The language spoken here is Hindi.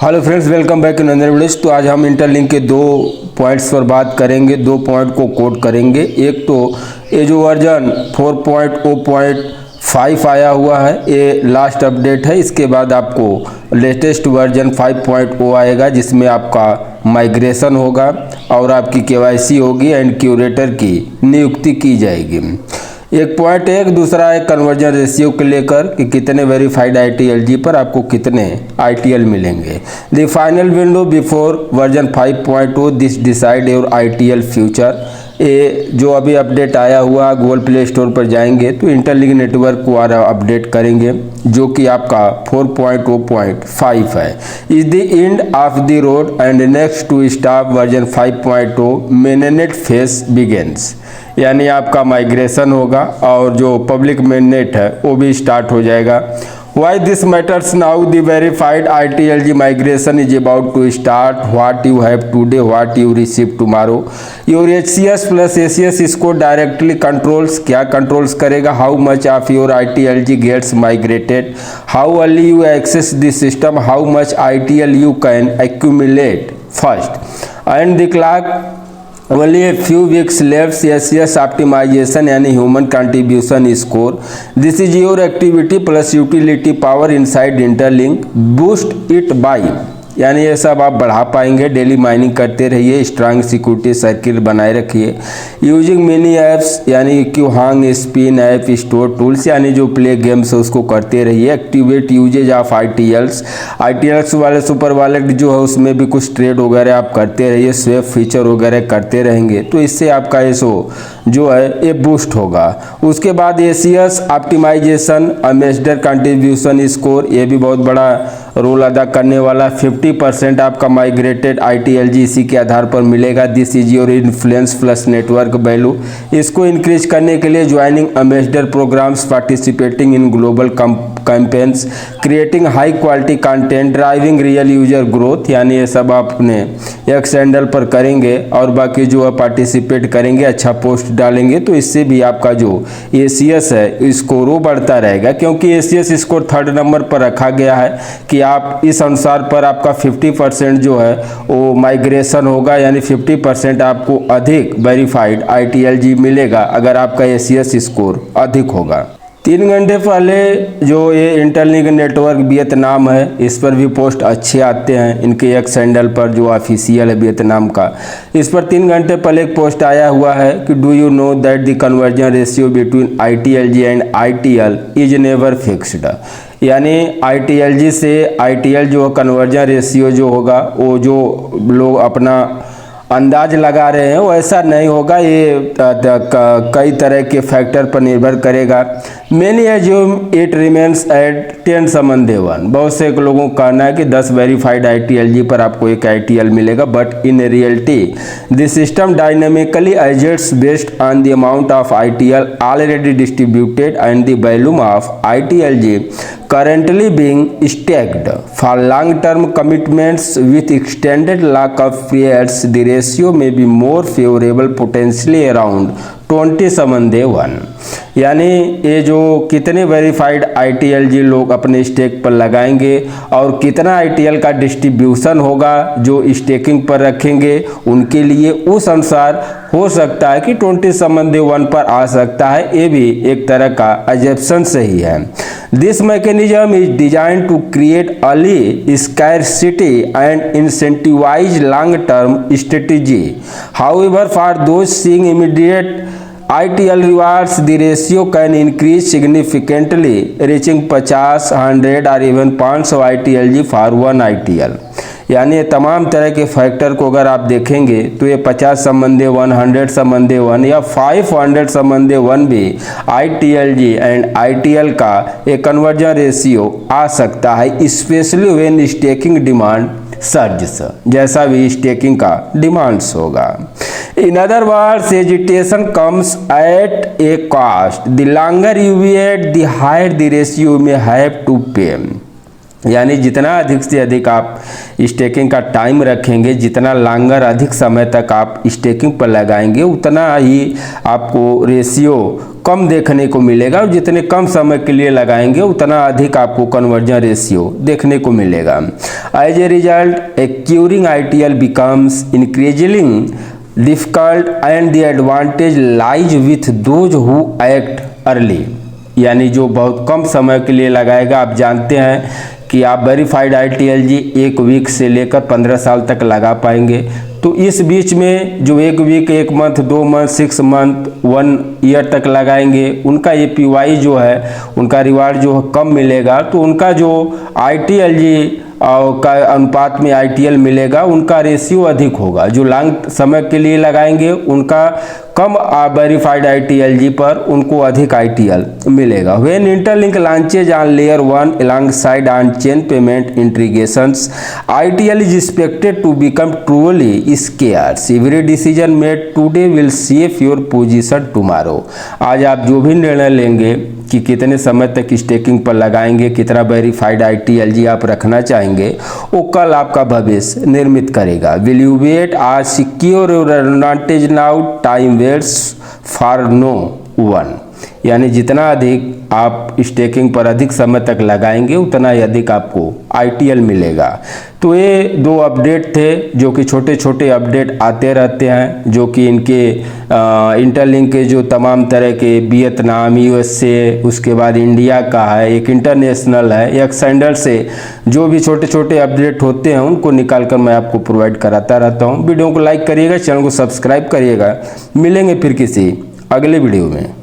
Hello friends, welcome back to Nandan videos. तो आज हम इंटरलिंक के दो पॉइंट्स पर बात करेंगे, दो पॉइंट को कोट करेंगे। एक तो ये जो वर्जन 4.0.5 आया हुआ है, ये लास्ट अपडेट है। इसके बाद आपको लेटेस्ट वर्जन 5.0 आएगा, जिसमें आपका माइग्रेशन होगा और आपकी केवाईसी होगी एंड क्यूरेटर की नियुक्ति की जाएगी। एक पॉइंट एक, दूसरा है कन्वर्जन रेशियो को लेकर कि कितने वेरीफाइड ITLG पर आपको कितने ITL मिलेंगे। The final window before version 5.0 this decide your ITL future. ये जो अभी अपडेट आया हुआ, गूगल प्ले स्टोर पर जाएंगे तो इंटरलिंक नेटवर्क को अपडेट करेंगे, जो कि आपका 4.0.5 है। Is the end of the road and next to stop version 5.0 mainnet phase begins. यानी आपका माइग्रेशन होगा और जो पब्लिक मेननेट है वो भी स्टार्ट हो जाएगा। Why this matters now? The verified ITLG migration is about to start. What you have today, what you receive tomorrow. Your HCS plus ACS score directly controls, क्या controls करेगा? How much of your ITLG gets migrated? How early you access the system? How much ITL you can accumulate first? And the clock only a few weeks left. SCS optimization यानी human contribution score. This is your activity plus utility power inside interlink. Boost it by, यानी ये सब आप बढ़ा पाएंगे। डेली माइनिंग करते रहिए, स्ट्रांग सिक्योरिटी सर्किल बनाए रखिए। यूजिंग मिनी ऐप्स यानी क्यूहांग, स्पिन ऐप, स्टोर टूल्स यानी जो प्ले गेम्स है उसको करते रहिए। एक्टिवेट यूजेज ऑफ ITLs वाले सुपर वॉलेट जो है उसमें भी कुछ ट्रेड वगैरह आप करते रहिए, स्वेप फीचर वगैरह करते रहेंगे तो इससे आपका एसओ जो है ये बूस्ट होगा। उसके बाद ACS optimisation, ambassador contribution score, ये भी बहुत बड़ा रोल अदा करने वाला। 50% आपका माइग्रेटेड ITLG इसी के आधार पर मिलेगा। This is your influence plus network value. इसको इंक्रीज करने के लिए joining ambassador programmes, participating in global campaigns, creating high quality content, driving real user growth, यानी ये सब आप अपने एक्स हैंडल पर करेंगे और बाकी जो है पार्टिसिपेट करेंगे, अच्छा पोस्ट डालेंगे तो इससे भी आपका जो ACS है स्कोर वो बढ़ता रहेगा। क्योंकि ACS स्कोर 3rd नंबर पर रखा गया है कि आप इस अनुसार पर आपका 50% जो है वो माइग्रेशन होगा, यानी 50% आपको अधिक वेरीफाइड ITLG मिलेगा अगर आपका ACS स्कोर अधिक होगा। 3 घंटे पहले जो ये इंटरलिंक नेटवर्क वियतनाम है, इस पर भी पोस्ट अच्छे आते हैं। इनके एक्स हैंडल पर जो ऑफिशियल है वियतनाम का, इस पर 3 घंटे पहले एक पोस्ट आया हुआ है कि do you know that the conversion ratio between ITLG and ITL is never fixed. यानी ITLG से ITL जो कन्वर्जन रेशियो जो होगा वो जो लोग अपना अंदाज लगा रहे हैं वो ऐसा नहीं होगा। ये कई तरह के फैक्टर पर निर्भर करेगा। Many assume it remains at 10^1। बहुत से लोगों का कहना है कि 10 वेरीफाइड ITLG पर आपको एक ITL मिलेगा, but in reality the system dynamically adjusts based on the amount of ITL already distributed and the volume of ITLG currently being staked for long-term commitments with extended lock-up periods. The ratio may be more favorable, potentially around 20:1। यानी ये जो कितने वेरीफाइड ITLG लोग अपने स्टेक पर लगाएंगे और कितना ITL का डिस्ट्रीब्यूशन होगा जो स्टेकिंग पर रखेंगे, उनके लिए उस अनुसार हो सकता है कि 20:1 पर आ सकता है। ये भी एक तरह का एजम्पशन सही है। This mechanism is design to create early scarcity and incentivise long term strategy. However for those seeing immediate ITL rewards, the ratio can increase significantly, reaching 50, 100 or even 500 ITLG for 1 ITL। यानी ये तमाम तरह के फैक्टर को अगर आप देखेंगे तो ये 50:1, 100:1 या 500:1 भी ITLG एंड ITL का एक कन्वर्जन रेशियो आ सकता है, specially when staking demand surge, जैसा भी स्टेकिंग का डिमांड्स होगा। In other words, agitation comes at a cost. The longer you wait the higher the ratio may have to pay. यानी जितना अधिक से अधिक आप स्टेकिंग का टाइम रखेंगे, जितना लॉन्गर अधिक समय तक आप स्टेकिंग पर लगाएंगे, उतना ही आपको रेशियो कम देखने को मिलेगा, और जितने कम समय के लिए लगाएंगे उतना अधिक आपको कन्वर्जन रेशियो देखने को मिलेगा। As a result accruing ITL becomes increasing difficult and the advantage lies with those who act early. यानी जो बहुत कम समय के लिए लगाएगा, आप जानते हैं कि आप वेरीफाइड ITLG 1 वीक से लेकर 15 साल तक लगा पाएंगे। तो इस बीच में जो 1 week, 1 month, 2 month, 6 month, 1 year तक लगाएंगे, उनका APY जो है, उनका रिवार्ड जो है कम मिलेगा। तो उनका जो ITLG का अनुपात में ITL मिलेगा, उनका रेशियो अधिक होगा। जो लॉन्ग समय के लिए लगाएंगे उनका कम वेरीफाइड ITLG पर उनको अधिक ITL मिलेगा। When interlink launches on layer 1 alongside on chain payment integrations, ITL is expected to become truly scarce. Every decision made today will shape your position tomorrow. आज आप जो भी निर्णय लेंगे कि कितने समय तक स्टेकिंग पर लगाएंगे, कितना वेरीफाइड ITLG आप रखना चाहेंगे, वो कल आपका भविष्य निर्मित करेगा। Will you wait or secure your advantage now, time waits for no one. यानी जितना अधिक आप स्टेकिंग पर अधिक समय तक लगाएंगे, उतना ही अधिक आपको ITL मिलेगा। तो ये 2 अपडेट थे, जो कि छोटे छोटे अपडेट आते रहते हैं, जो कि इनके इंटरलिंक के जो तमाम तरह के वियतनाम, USA, उसके बाद इंडिया का है, एक इंटरनेशनल है, एक्सेंडर से जो भी छोटे छोटे अपडेट होते हैं उनको निकाल कर मैं आपको प्रोवाइड कराता रहता हूँ। वीडियो को लाइक करिएगा, चैनल को सब्सक्राइब करिएगा। मिलेंगे फिर किसी अगले वीडियो में।